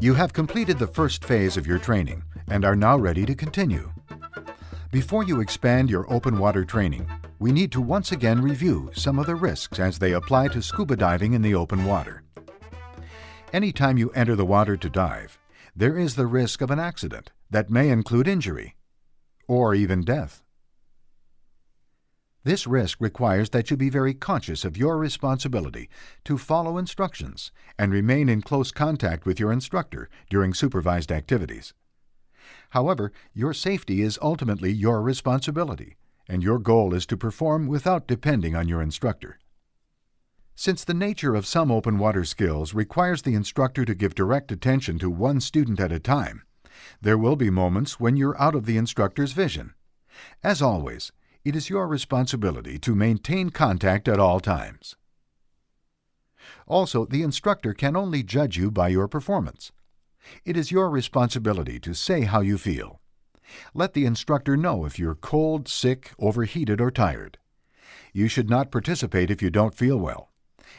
You have completed the first phase of your training and are now ready to continue. Before you expand your open water training, we need to once again review some of the risks as they apply to scuba diving in the open water. Anytime you enter the water to dive, there is the risk of an accident that may include injury or even death. This risk requires that you be very conscious of your responsibility to follow instructions and remain in close contact with your instructor during supervised activities. However, your safety is ultimately your responsibility, and your goal is to perform without depending on your instructor. Since the nature of some open water skills requires the instructor to give direct attention to one student at a time, there will be moments when you're out of the instructor's vision. As always, it is your responsibility to maintain contact at all times. Also, the instructor can only judge you by your performance. It is your responsibility to say how you feel. Let the instructor know if you're cold, sick, overheated, or tired. You should not participate if you don't feel well,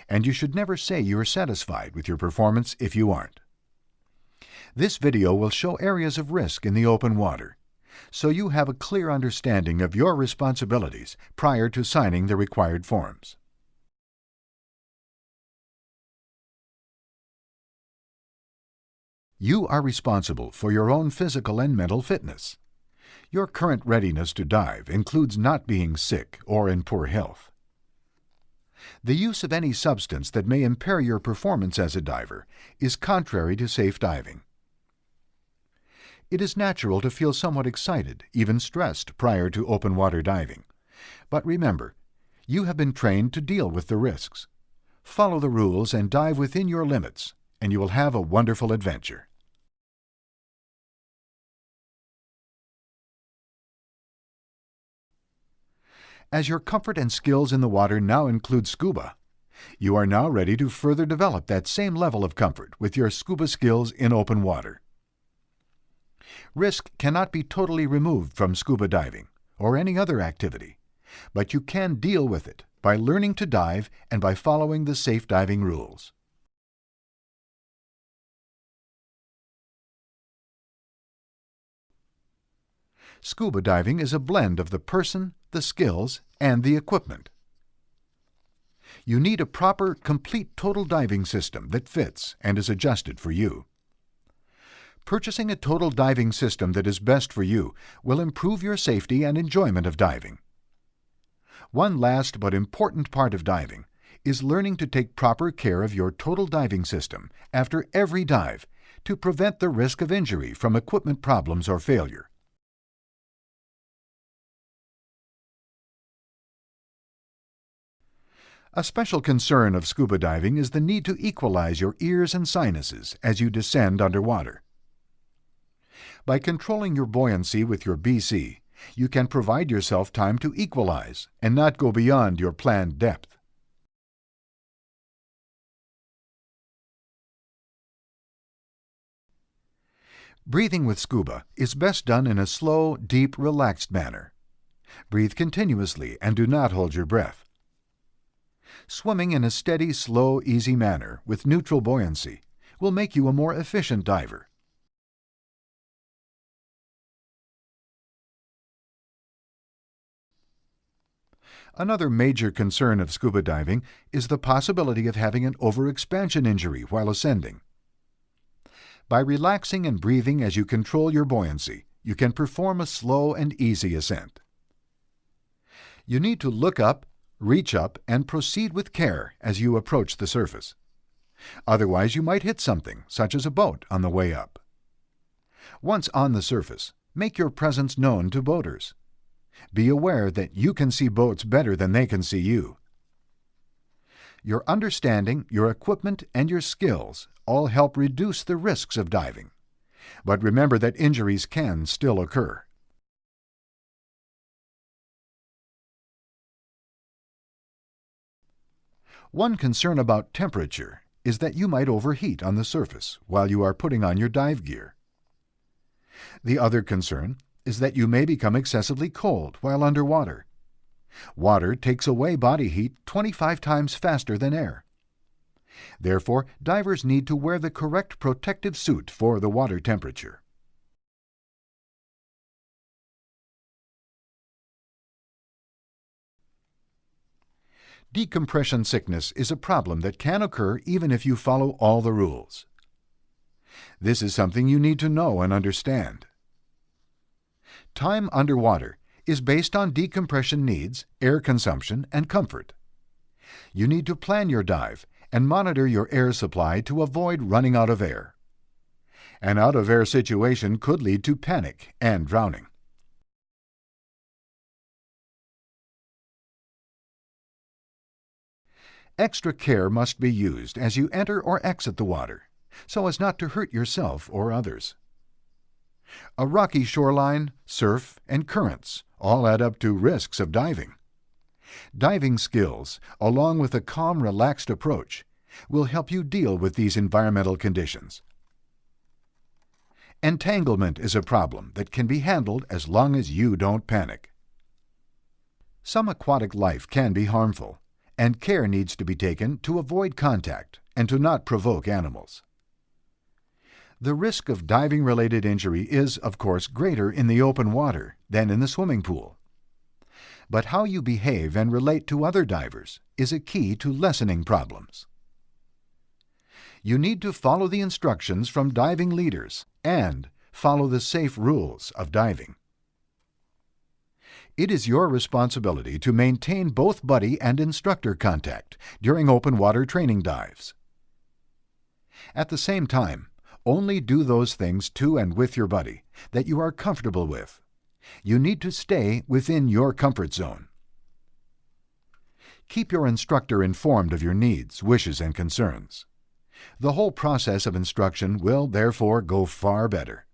and you should never say you're satisfied with your performance if you aren't. This video will show areas of risk in the open water, so you have a clear understanding of your responsibilities prior to signing the required forms. You are responsible for your own physical and mental fitness. Your current readiness to dive includes not being sick or in poor health. The use of any substance that may impair your performance as a diver is contrary to safe diving. It is natural to feel somewhat excited, even stressed, prior to open water diving. But remember, you have been trained to deal with the risks. Follow the rules and dive within your limits, and you will have a wonderful adventure. As your comfort and skills in the water now include scuba, you are now ready to further develop that same level of comfort with your scuba skills in open water. Risk cannot be totally removed from scuba diving or any other activity, but you can deal with it by learning to dive and by following the safe diving rules. Scuba diving is a blend of the person, the skills, and the equipment. You need a proper, complete total diving system that fits and is adjusted for you. Purchasing a total diving system that is best for you will improve your safety and enjoyment of diving. One last but important part of diving is learning to take proper care of your total diving system after every dive to prevent the risk of injury from equipment problems or failure. A special concern of scuba diving is the need to equalize your ears and sinuses as you descend underwater. By controlling your buoyancy with your BC, you can provide yourself time to equalize and not go beyond your planned depth. Breathing with scuba is best done in a slow, deep, relaxed manner. Breathe continuously and do not hold your breath. Swimming in a steady, slow, easy manner with neutral buoyancy will make you a more efficient diver. Another major concern of scuba diving is the possibility of having an overexpansion injury while ascending. By relaxing and breathing as you control your buoyancy, you can perform a slow and easy ascent. You need to look up, reach up, and proceed with care as you approach the surface. Otherwise, you might hit something, such as a boat, on the way up. Once on the surface, make your presence known to boaters. Be aware that you can see boats better than they can see you. Your understanding, your equipment, and your skills all help reduce the risks of diving. But remember that injuries can still occur. One concern about temperature is that you might overheat on the surface while you are putting on your dive gear. The other concern is that you may become excessively cold while underwater. Water takes away body heat 25 times faster than air. Therefore, divers need to wear the correct protective suit for the water temperature. Decompression sickness is a problem that can occur even if you follow all the rules. This is something you need to know and understand. Time underwater is based on decompression needs, air consumption, and comfort. You need to plan your dive and monitor your air supply to avoid running out of air. An out-of-air situation could lead to panic and drowning. Extra care must be used as you enter or exit the water, so as not to hurt yourself or others. A rocky shoreline, surf, and currents all add up to risks of diving. Diving skills, along with a calm, relaxed approach, will help you deal with these environmental conditions. Entanglement is a problem that can be handled as long as you don't panic. Some aquatic life can be harmful, and care needs to be taken to avoid contact and to not provoke animals. The risk of diving-related injury is, of course, greater in the open water than in the swimming pool. But how you behave and relate to other divers is a key to lessening problems. You need to follow the instructions from diving leaders and follow the safe rules of diving. It is your responsibility to maintain both buddy and instructor contact during open water training dives. At the same time, only do those things to and with your buddy that you are comfortable with. You need to stay within your comfort zone. Keep your instructor informed of your needs, wishes, and concerns. The whole process of instruction will therefore go far better.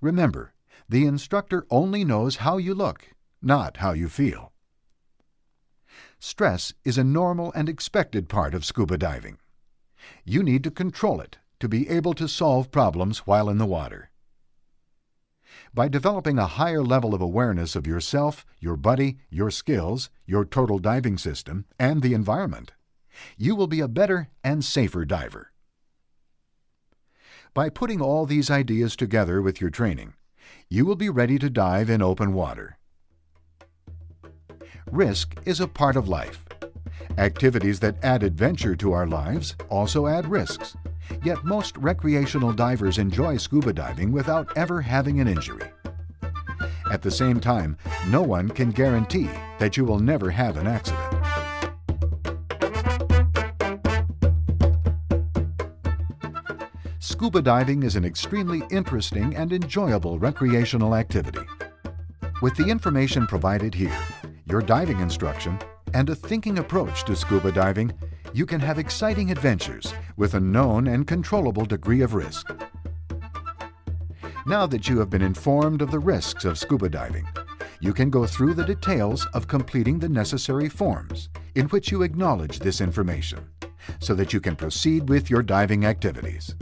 Remember, the instructor only knows how you look, not how you feel. Stress is a normal and expected part of scuba diving. You need to control it to be able to solve problems while in the water. By developing a higher level of awareness of yourself, your buddy, your skills, your total diving system, and the environment, you will be a better and safer diver. By putting all these ideas together with your training, you will be ready to dive in open water. Risk is a part of life. Activities that add adventure to our lives also add risks. Yet most recreational divers enjoy scuba diving without ever having an injury. At the same time, no one can guarantee that you will never have an accident. Scuba diving is an extremely interesting and enjoyable recreational activity. With the information provided here, your diving instruction, and a thinking approach to scuba diving, you can have exciting adventures with a known and controllable degree of risk. Now that you have been informed of the risks of scuba diving, you can go through the details of completing the necessary forms in which you acknowledge this information, so that you can proceed with your diving activities.